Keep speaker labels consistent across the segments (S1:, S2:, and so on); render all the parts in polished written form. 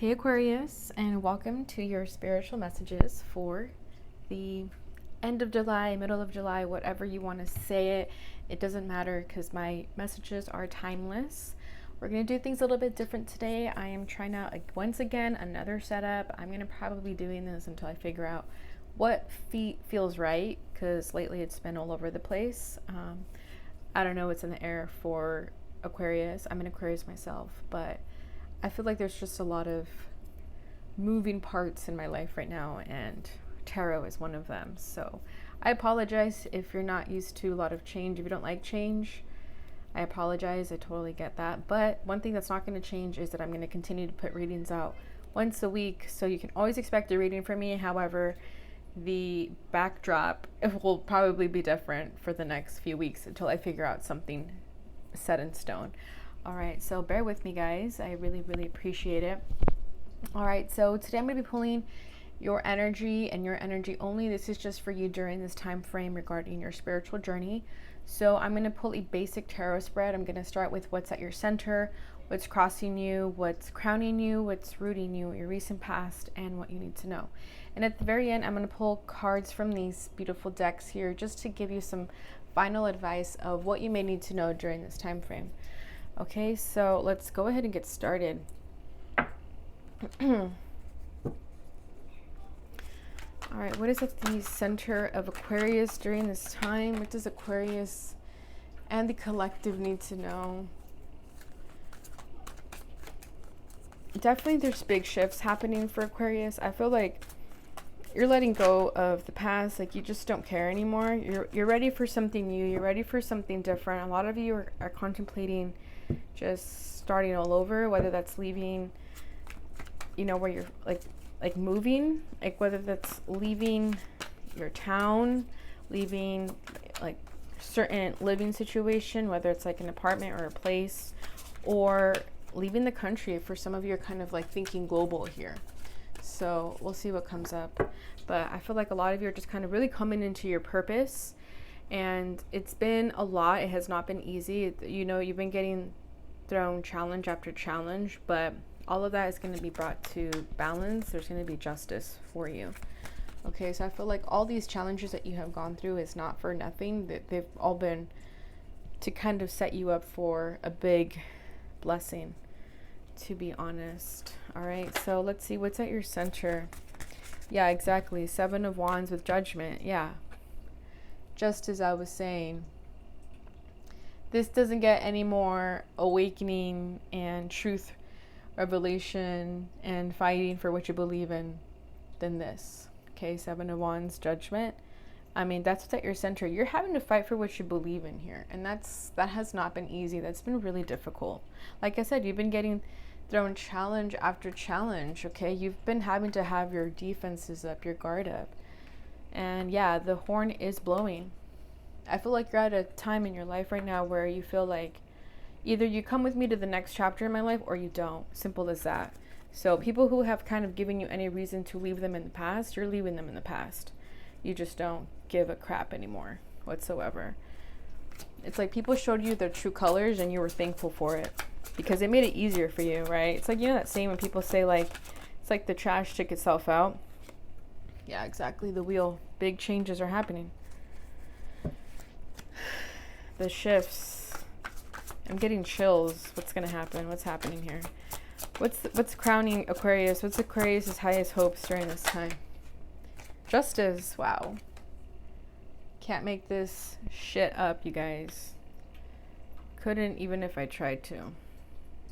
S1: Hey Aquarius, and welcome to your spiritual messages for the end of July, middle of July, whatever you want to say it. It doesn't matter because my messages are timeless. We're going to do things a little bit different today. I am trying out, once again, another setup. I'm going to probably be doing this until I figure out what feels right, because lately it's been all over the place. I don't know what's in the air for Aquarius. I'm an Aquarius myself, but I feel like there's just a lot of moving parts in my life right now, and tarot is one of them. So I apologize if you're not used to a lot of change. If you don't like change, I apologize. I totally get that. But one thing that's not going to change is that I'm going to continue to put readings out once a week. So you can always expect a reading from me. However, the backdrop will probably be different for the next few weeks until I figure out something set in stone. All right, so bear with me, guys. I really, really appreciate it. All right, so today I'm going to be pulling your energy and your energy only. This is just for you during this time frame regarding your spiritual journey. So I'm going to pull a basic tarot spread. I'm going to start with what's at your center, what's crossing you, what's crowning you, what's rooting you, your recent past, and what you need to know. And at the very end, I'm going to pull cards from these beautiful decks here just to give you some final advice of what you may need to know during this time frame. Okay, so let's go ahead and get started. All right, what is at the center of Aquarius during this time? What does Aquarius and the collective need to know? Definitely there's big shifts happening for Aquarius. I feel like you're letting go of the past, like you just don't care anymore. You're ready for something new. You're ready for something different. A lot of you are contemplating just starting all over, whether that's leaving, where you're like moving, like whether that's leaving your town, leaving like certain living situation, whether it's like an apartment or a place, or leaving the country. For some of you are kind of like thinking global here. So we'll see what comes up. But I feel like a lot of you are just kind of really coming into your purpose. And it's been a lot. It has not been easy. You've been getting thrown challenge after challenge, but all of that is going to be brought to balance. There's going to be justice for you. Okay, so I feel like all these challenges that you have gone through is not for nothing. They've all been to kind of set you up for a big blessing, to be honest. All right, so let's see what's at your center. Yeah, exactly. 7 of Wands with Judgment. Yeah, just as I was saying, this doesn't get any more awakening and truth revelation and fighting for what you believe in than this. Okay, 7 of Wands, Judgment. I mean, that's what's at your center. You're having to fight for what you believe in here, and that has not been easy. That's been really difficult. Like I said, you've been getting thrown challenge after challenge. Okay, you've been having to have your defenses up, your guard up, and yeah, the horn is blowing. I feel like you're at a time in your life right now where you feel like either you come with me to the next chapter in my life or you don't. Simple as that. So people who have kind of given you any reason to leave them in the past, you're leaving them in the past. You just don't give a crap anymore whatsoever. It's like people showed you their true colors and you were thankful for it because it made it easier for you, right? It's like, that saying when people say like, it's like the trash took itself out. Yeah, exactly. The wheel. Big changes are happening. The shifts. I'm getting chills. What's going to happen? What's happening here? What's crowning Aquarius? What's Aquarius's highest hopes during this time? Justice. Wow. Can't make this shit up, you guys. Couldn't even if I tried to.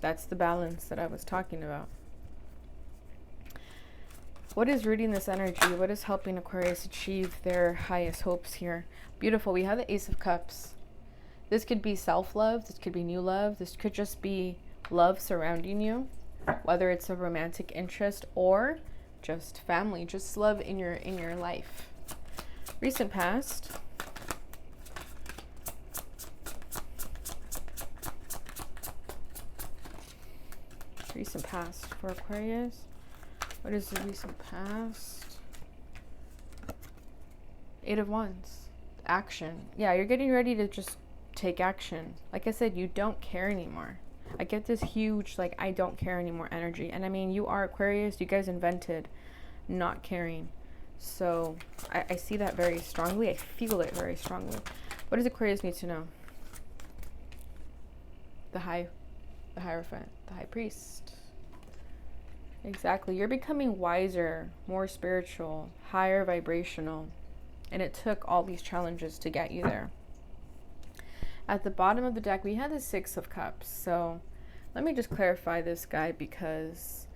S1: That's the balance that I was talking about. What is rooting this energy? What is helping Aquarius achieve their highest hopes here? Beautiful. We have the Ace of Cups. This could be self-love. This could be new love. This could just be love surrounding you, whether it's a romantic interest or just family, just love in your life. Recent past. Recent past for Aquarius. What is the recent past? 8 of Wands. Action. Yeah, you're getting ready to just take action. Like I said, you don't care anymore. I get this huge, like, I don't care anymore energy. And I mean, you are Aquarius. You guys invented not caring. So I see that very strongly. I feel it very strongly. What does Aquarius need to know? The Hierophant, the High Priest. Exactly. You're becoming wiser, more spiritual, higher vibrational. And it took all these challenges to get you there. At the bottom of the deck, we had the Six of Cups. So let me just clarify this, guy, because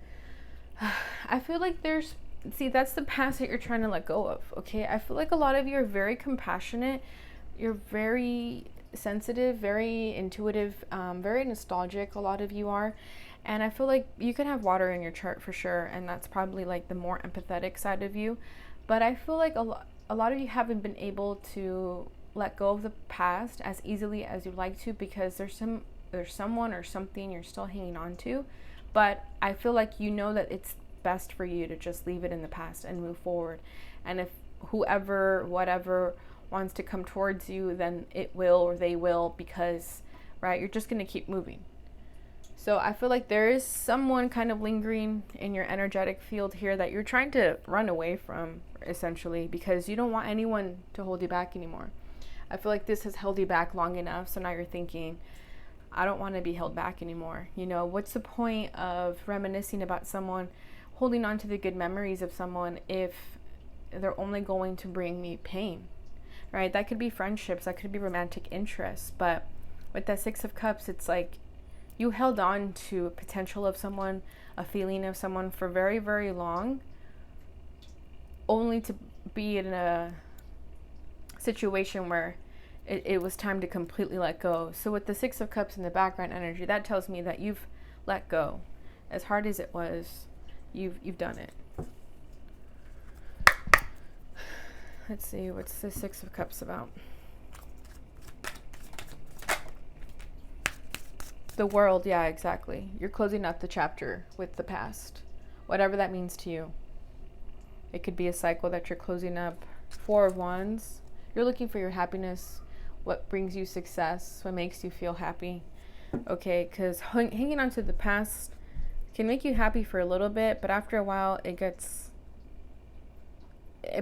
S1: I feel like that's the past that you're trying to let go of, okay? I feel like a lot of you are very compassionate. You're very sensitive, very intuitive, very nostalgic, a lot of you are. And I feel like you can have water in your chart for sure, and that's probably like the more empathetic side of you. But I feel like a lot of you haven't been able to let go of the past as easily as you'd like to, because there's someone or something you're still hanging on to. But I feel like you know that it's best for you to just leave it in the past and move forward. And if whoever, whatever wants to come towards you, then it will, or they will, because, right, you're just going to keep moving. So I feel like there is someone kind of lingering in your energetic field here that you're trying to run away from, essentially, because you don't want anyone to hold you back anymore. I feel like this has held you back long enough, so now you're thinking, I don't want to be held back anymore. You know, what's the point of reminiscing about someone, holding on to the good memories of someone, if they're only going to bring me pain, right? That could be friendships, that could be romantic interests, but with that Six of Cups, it's like you held on to a potential of someone, a feeling of someone for very, very long, only to be in a situation where it was time to completely let go. So with the Six of Cups in the background energy, that tells me that you've let go. As hard as it was, you've done it. Let's see, what's the Six of Cups about? The World, yeah, exactly. You're closing up the chapter with the past, whatever that means to you. It could be a cycle that you're closing up. Four of Wands, you're looking for your happiness, what brings you success, what makes you feel happy. Okay, because hanging on to the past can make you happy for a little bit, but after a while it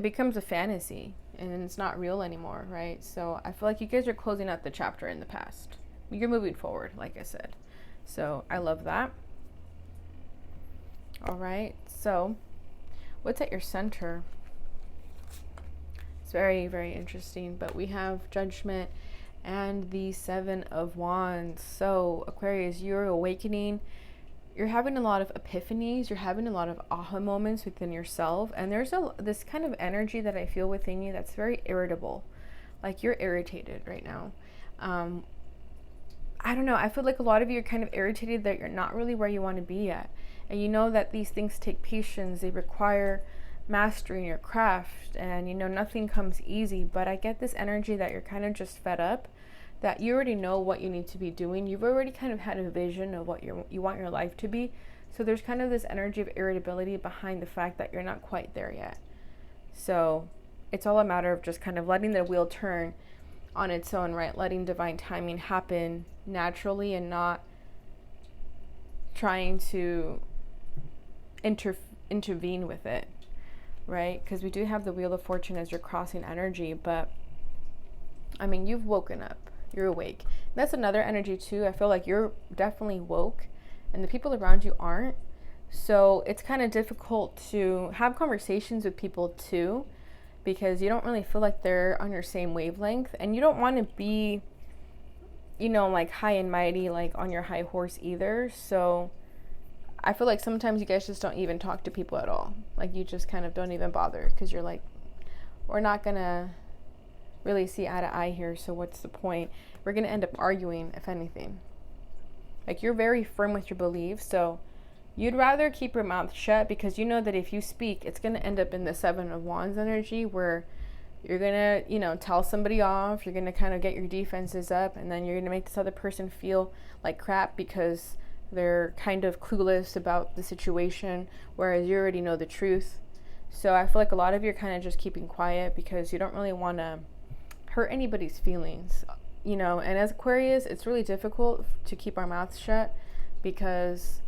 S1: becomes a fantasy and it's not real anymore, right? So I feel like you guys are closing out the chapter in the past. You're moving forward, like I said. So I love that. All right, so what's at your center? It's very, very interesting, but we have Judgment and the Seven of Wands. So Aquarius, you're awakening. You're having a lot of epiphanies. You're having a lot of aha moments within yourself. And there's this kind of energy that I feel within you that's very irritable. Like you're irritated right now. I don't know. I feel like a lot of you are kind of irritated that you're not really where you want to be at. And you know that these things take patience. They require mastering your craft, and you know nothing comes easy. But I get this energy that you're kind of just fed up, that you already know what you need to be doing. You've already kind of had a vision of what you want your life to be. So there's kind of this energy of irritability behind the fact that you're not quite there yet. So it's all a matter of just kind of letting the wheel turn on its own, right? Letting divine timing happen naturally and not trying to intervene with it, right? Because we do have the Wheel of Fortune as your crossing energy, but I mean, you've woken up, you're awake. That's another energy too. I feel like you're definitely woke and the people around you aren't. So it's kind of difficult to have conversations with people too, because you don't really feel like they're on your same wavelength, and you don't want to be, you know, like high and mighty, like on your high horse either. So I feel like sometimes you guys just don't even talk to people at all. Like you just kind of don't even bother, because you're like, we're not gonna really see eye to eye here, so what's the point? We're gonna end up arguing, if anything. Like you're very firm with your beliefs, so you'd rather keep your mouth shut, because you know that if you speak, it's going to end up in the Seven of Wands energy, where you're going to, you know, tell somebody off, you're going to kind of get your defenses up, and then you're going to make this other person feel like crap because they're kind of clueless about the situation, whereas you already know the truth. So I feel like a lot of you are kind of just keeping quiet because you don't really want to hurt anybody's feelings, you know. And as Aquarius, it's really difficult to keep our mouths shut, because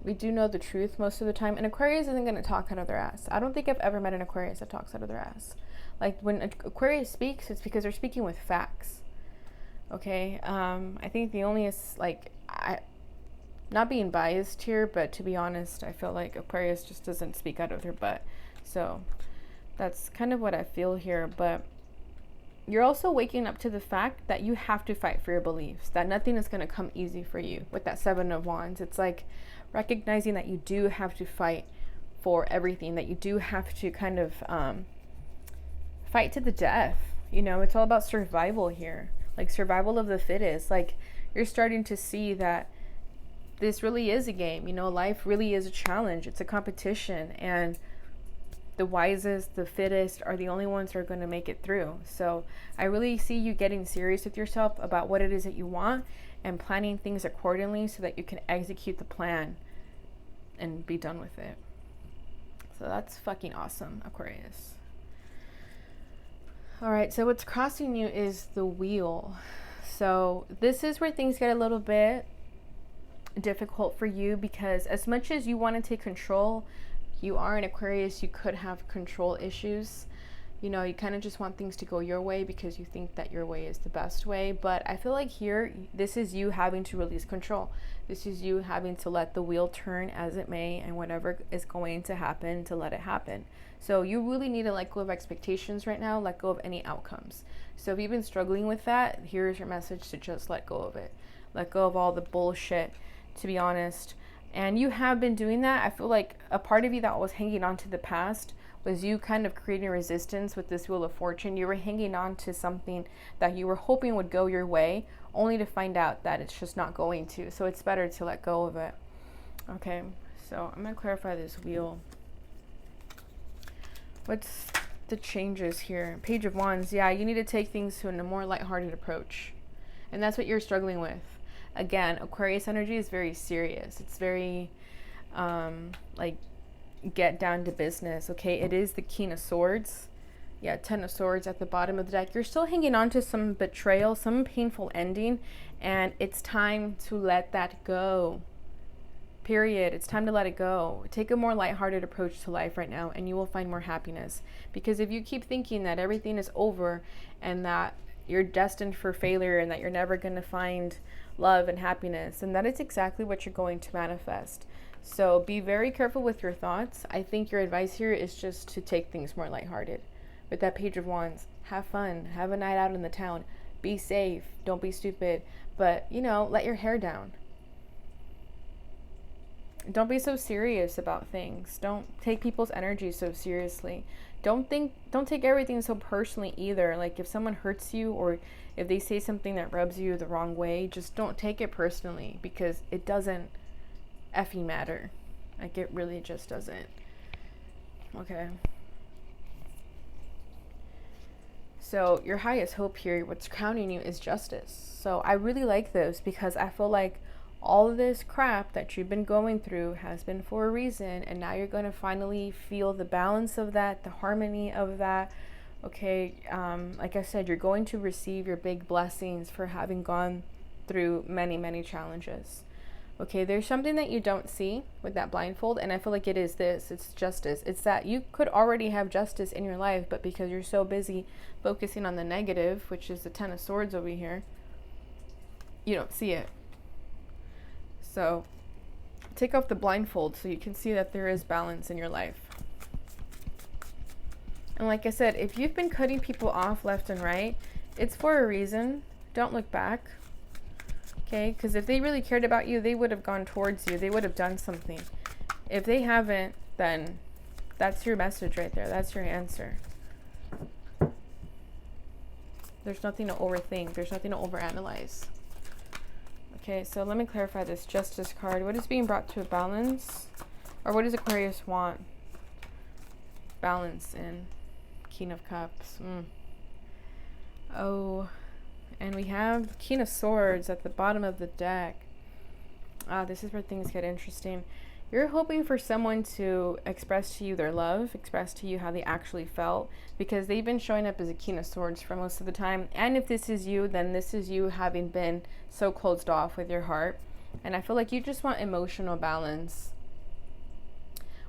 S1: we do know the truth most of the time. And Aquarius isn't going to talk out of their ass. I don't think I've ever met an Aquarius that talks out of their ass. Like, when Aquarius speaks, it's because they're speaking with facts. Okay? I think the only is, like, not being biased here, but to be honest, I feel like Aquarius just doesn't speak out of their butt. So that's kind of what I feel here. But you're also waking up to the fact that you have to fight for your beliefs, that nothing is going to come easy for you with that Seven of Wands. It's like recognizing that you do have to fight for everything, that you do have to kind of fight to the death. You know, it's all about survival here, like survival of the fittest. Like, you're starting to see that this really is a game. You know, life really is a challenge. It's a competition, and the wisest, the fittest are the only ones who are going to make it through. So I really see you getting serious with yourself about what it is that you want and planning things accordingly so that you can execute the plan and be done with it. So that's fucking awesome, Aquarius. All right, so what's crossing you is the Wheel. So this is where things get a little bit difficult for you, because as much as you want to take control, you are an Aquarius, you could have control issues. You know, you kind of just want things to go your way because you think that your way is the best way. But I feel like here, this is you having to release control. This is you having to let the wheel turn as it may, and whatever is going to happen, to let it happen. So you really need to let go of expectations right now, let go of any outcomes. So if you've been struggling with that, here's your message to just let go of it. Let go of all the bullshit, to be honest. And you have been doing that. I feel like a part of you that was hanging on to the past was you kind of creating resistance with this Wheel of Fortune. You were hanging on to something that you were hoping would go your way, only to find out that it's just not going to. So it's better to let go of it. Okay, so I'm going to clarify this wheel. What's the changes here? Page of Wands. Yeah, you need to take things to a more lighthearted approach. And that's what you're struggling with. Again, Aquarius energy is very serious. It's very, like, get down to business, okay? It is the King of Swords. Yeah, Ten of Swords at the bottom of the deck. You're still hanging on to some betrayal, some painful ending, and it's time to let that go. Period. It's time to let it go. Take a more lighthearted approach to life right now, and you will find more happiness. Because if you keep thinking that everything is over and that you're destined for failure and that you're never going to find love and happiness, and that is exactly what you're going to manifest. So be very careful with your thoughts. I think your advice here is just to take things more lighthearted. With that Page of Wands, have fun, have a night out in the town, be safe, don't be stupid, but, you know, let your hair down. Don't be so serious about things. Don't take people's energy so seriously. Don't take everything so personally either. Like, if someone hurts you or if they say something that rubs you the wrong way, just don't take it personally, because it doesn't effing matter. Like, it really just doesn't. Okay. So your highest hope here, what's crowning you, is justice. So I really like this, because I feel like all of this crap that you've been going through has been for a reason, and now you're going to finally feel the balance of that, the harmony of that. Okay, like I said, you're going to receive your big blessings for having gone through many, many challenges. Okay, there's something that you don't see with that blindfold, and I feel like it is this. It's justice. It's that you could already have justice in your life, but because you're so busy focusing on the negative, which is the Ten of Swords over here, you don't see it. So take off the blindfold so you can see that there is balance in your life. And like I said, if you've been cutting people off left and right, it's for a reason. Don't look back. Okay, because if they really cared about you, they would have gone towards you. They would have done something. If they haven't, then that's your message right there. That's your answer. There's nothing to overthink. There's nothing to overanalyze. Okay, so let me clarify this Justice card. What is being brought to a balance? Or what does Aquarius want? Balance in King of Cups. Oh, and we have King of Swords at the bottom of the deck. This is where things get interesting. You're hoping for someone to express to you their love, express to you how they actually felt, because they've been showing up as a King of Swords for most of the time. And if this is you, then this is you having been so closed off with your heart. And I feel like you just want emotional balance.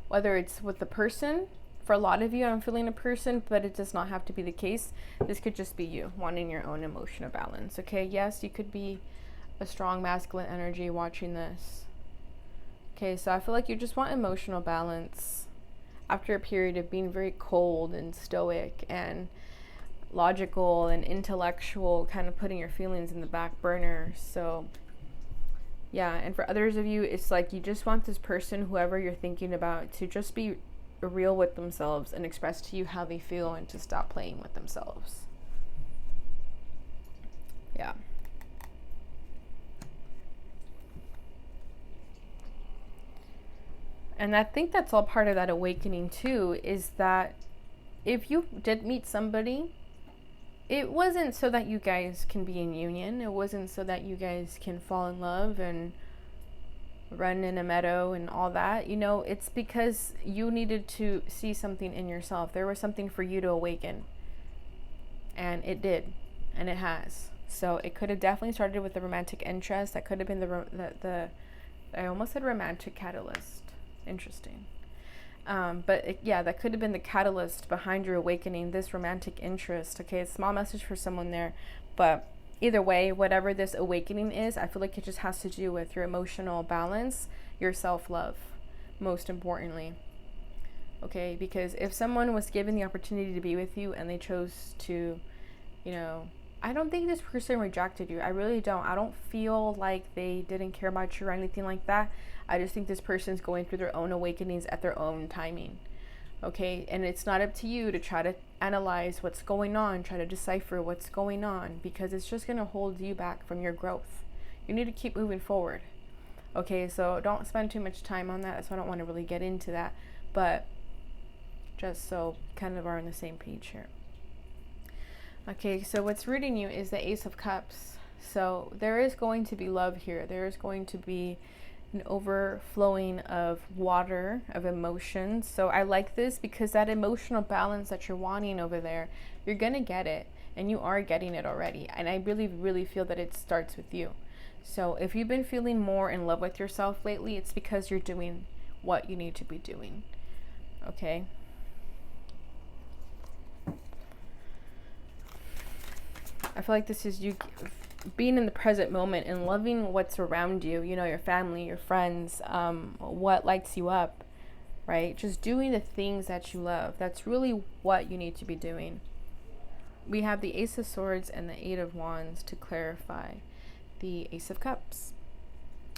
S1: Whether it's with the person, for a lot of you, I'm feeling a person, but it does not have to be the case. This could just be you wanting your own emotional balance, okay? Yes, you could be a strong masculine energy watching this. Okay, so I feel like you just want emotional balance after a period of being very cold and stoic and logical and intellectual, kind of putting your feelings in the back burner. So yeah, and for others of you, it's like you just want this person, whoever you're thinking about, to just be real with themselves and express to you how they feel and to stop playing with themselves. Yeah. And I think that's all part of that awakening too, is that if you did meet somebody, it wasn't so that you guys can be in union. It wasn't so that you guys can fall in love and run in a meadow and all that. You know, it's because you needed to see something in yourself. There was something for you to awaken. And it did. And it has. So it could have definitely started with the romantic interest. That could have been the I almost said romantic catalyst. Interesting. Yeah, that could have been the catalyst behind your awakening, this romantic interest. Okay, a small message for someone there. But either way, whatever this awakening is, I feel like it just has to do with your emotional balance, your self-love, most importantly. Okay, because if someone was given the opportunity to be with you and they chose to, you know, I don't think this person rejected you. I really don't. I don't feel like they didn't care about you or anything like that. I just think this person's going through their own awakenings at their own timing. Okay, and it's not up to you to try to analyze what's going on, try to decipher what's going on, because it's just going to hold you back from your growth. You need to keep moving forward. Okay, so don't spend too much time on that, so I don't want to really get into that, but just so kind of are on the same page here. Okay, so what's reading you is the Ace of Cups. So there is going to be love here. There is going to be an overflowing of water, of emotions. So I like this because that emotional balance that you're wanting over there, you're going to get it. And you are getting it already. And I really, really feel that it starts with you. So if you've been feeling more in love with yourself lately, it's because you're doing what you need to be doing. Okay? I feel like this is you being in the present moment and loving what's around you, you know, your family, your friends, what lights you up, right? Just doing the things that you love. That's really what you need to be doing. We have the Ace of Swords and the Eight of Wands to clarify the Ace of Cups.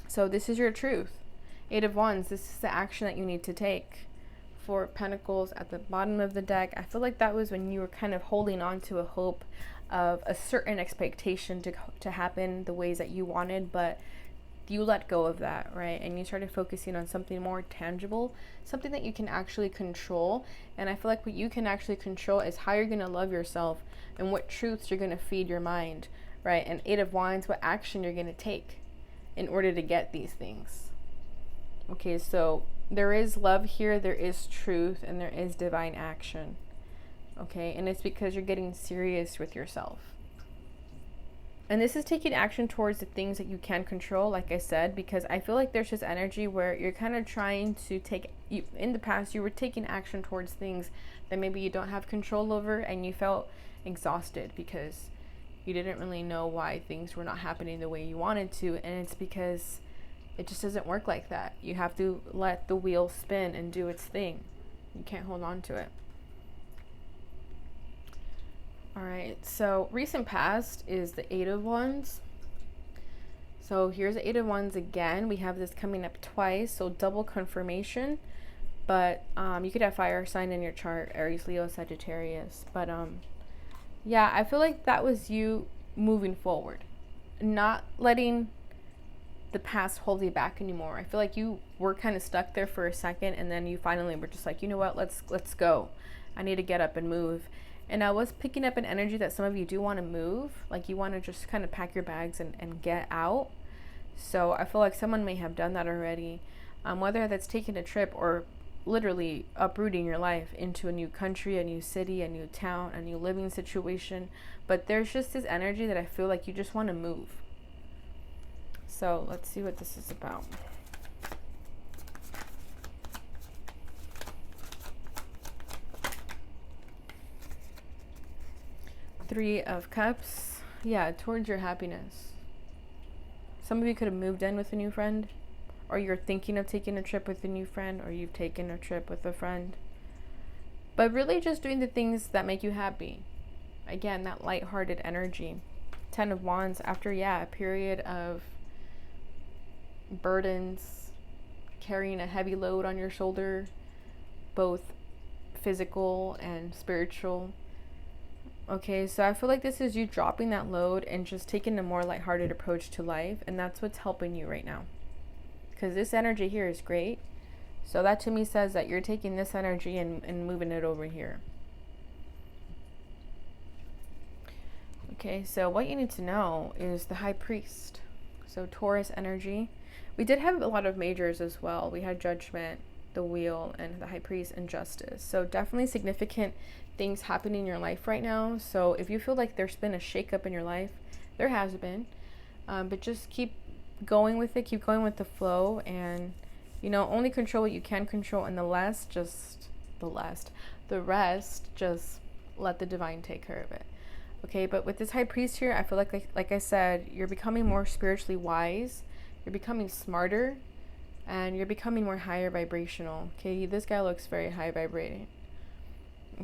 S1: So this is your truth. Eight of Wands, this is the action that you need to take. Four of Pentacles at the bottom of the deck. I feel like that was when you were kind of holding on to a hope of a certain expectation to happen the ways that you wanted, but you let go of that, right? And you started focusing on something more tangible, something that you can actually control. And I feel like what you can actually control is how you're going to love yourself and what truths you're going to feed your mind, right? And Eight of Wands, what action you're going to take in order to get these things. Okay, so there is love here, there is truth, and there is divine action. Okay, and it's because you're getting serious with yourself. And this is taking action towards the things that you can control, like I said, because I feel like there's this energy where you're kind of trying to in the past, you were taking action towards things that maybe you don't have control over, and you felt exhausted because you didn't really know why things were not happening the way you wanted to. And it's because it just doesn't work like that. You have to let the wheel spin and do its thing. You can't hold on to it. All right, so recent past is the Eight of Wands. So here's the Eight of Wands again. We have this coming up twice, so double confirmation. But you could have fire sign in your chart, Aries, Leo, Sagittarius. But yeah, I feel like that was you moving forward, not letting the past hold you back anymore. I feel like you were kind of stuck there for a second, and then you finally were just like, you know what, let's go. I need to get up and move. And I was picking up an energy that some of you do want to move, like you want to just kind of pack your bags and get out. So I feel like someone may have done that already. whether that's taking a trip or literally uprooting your life into a new country, a new city, a new town, a new living situation. But there's just this energy that I feel like you just want to move. So let's see what this is about. Three of Cups. Yeah, towards your happiness. Some of you could have moved in with a new friend, or you're thinking of taking a trip with a new friend, or you've taken a trip with a friend. But really just doing the things that make you happy. Again, that lighthearted energy. 10 of Wands, after, a period of burdens, carrying a heavy load on your shoulder, both physical and spiritual. Okay, so I feel like this is you dropping that load and just taking a more lighthearted approach to life, and that's what's helping you right now. Because this energy here is great. So that to me says that you're taking this energy and moving it over here. Okay, so what you need to know is the High Priest. So Taurus energy. We did have a lot of majors as well. We had Judgment, the Wheel, and the High Priest, and Justice. So definitely significant things happening in your life right now. So if you feel like there's been a shakeup in your life, there has been. But just keep going with it. Keep going with the flow. And, only control what you can control. And the rest, just let the divine take care of it. Okay, but with this High Priest here, I feel like I said, you're becoming more spiritually wise. You're becoming smarter. And you're becoming more higher vibrational. Okay, this guy looks very high vibrating.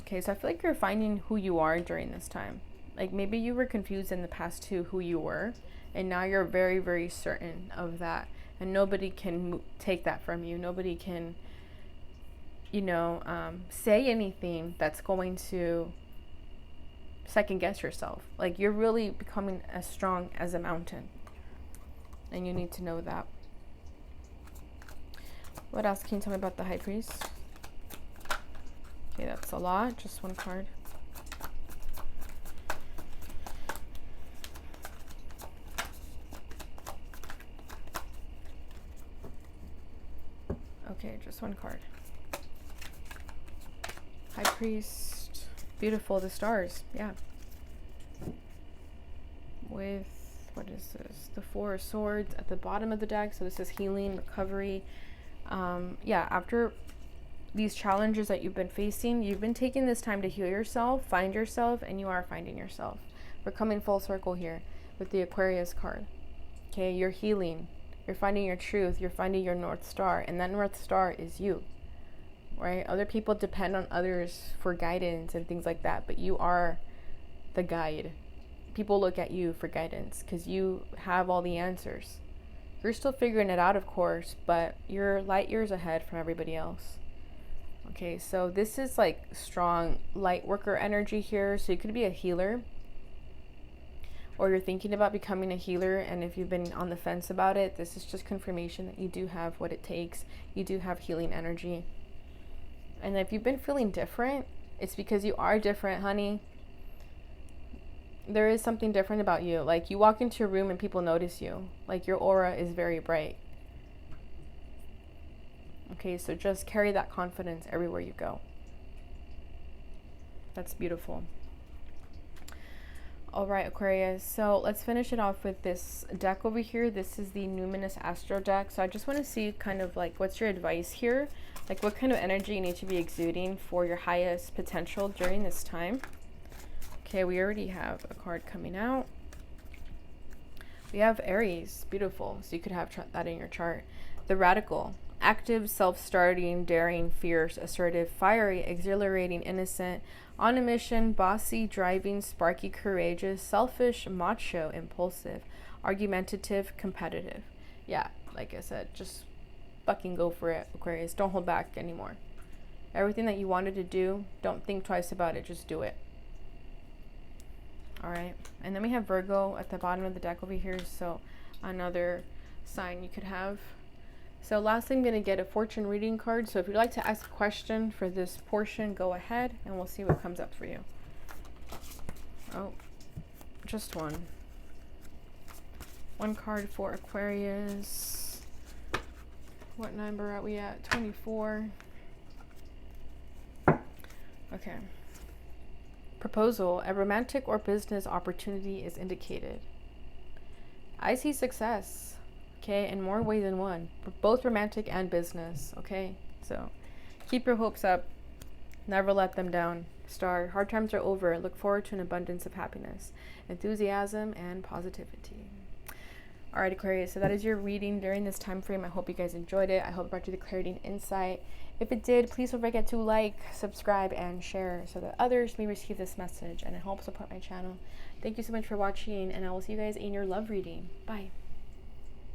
S1: Okay, so I feel like you're finding who you are during this time. Like maybe you were confused in the past to who you were. And now you're very, very certain of that. And nobody can take that from you. Nobody can, say anything that's going to second guess yourself. Like you're really becoming as strong as a mountain. And you need to know that. What else can you tell me about the High Priest? Okay, that's a lot. Just one card. Okay, just one card. High Priest. Beautiful. The stars. Yeah. With, what is this? The Four of Swords at the bottom of the deck. So this is healing, recovery. After these challenges that you've been facing, you've been taking this time to heal yourself, find yourself, and you are finding yourself. We're coming full circle here with the Aquarius card. Okay, you're healing. You're finding your truth. You're finding your North Star. And that North Star is you. Right? Other people depend on others for guidance and things like that. But you are the guide. People look at you for guidance because you have all the answers. You're still figuring it out, of course, but you're light years ahead from everybody else. Okay, so this is like strong light worker energy here. So you could be a healer, or you're thinking about becoming a healer. And if you've been on the fence about it, this is just confirmation that you do have what it takes. You do have healing energy. And if you've been feeling different, it's because you are different, honey. There is something different about you. Like you walk into a room and people notice you. Like your aura is very bright. Okay, so just carry that confidence everywhere you go. That's beautiful. All right, Aquarius. So let's finish it off with this deck over here. This is the Numinous Astro deck. So I just want to see kind of like what's your advice here? Like what kind of energy you need to be exuding for your highest potential during this time. Okay, we already have a card coming out. We have Aries. Beautiful. So you could have that in your chart. The Radical. Active, self-starting, daring, fierce, assertive, fiery, exhilarating, innocent, on a mission, bossy, driving, sparky, courageous, selfish, macho, impulsive, argumentative, competitive. Yeah, like I said, just fucking go for it, Aquarius. Don't hold back anymore. Everything that you wanted to do, don't think twice about it. Just do it. All right. And then we have Virgo at the bottom of the deck over here. So another sign you could have. So lastly, I'm going to get a fortune reading card. So if you'd like to ask a question for this portion, go ahead and we'll see what comes up for you. Oh, just one. One card for Aquarius. What number are we at? 24. Okay. Proposal. A romantic or business opportunity is indicated. I see success, okay, in more ways than one, both romantic and business, okay? So keep your hopes up. Never let them down. Star. Hard times are over. Look forward to an abundance of happiness, enthusiasm, and positivity. All right, Aquarius, so that is your reading during this time frame. I hope you guys enjoyed it. I hope it brought you the clarity and insight. If it did, please don't forget to like, subscribe, and share so that others may receive this message and it helps support my channel. Thank you so much for watching, and I will see you guys in your love reading. Bye.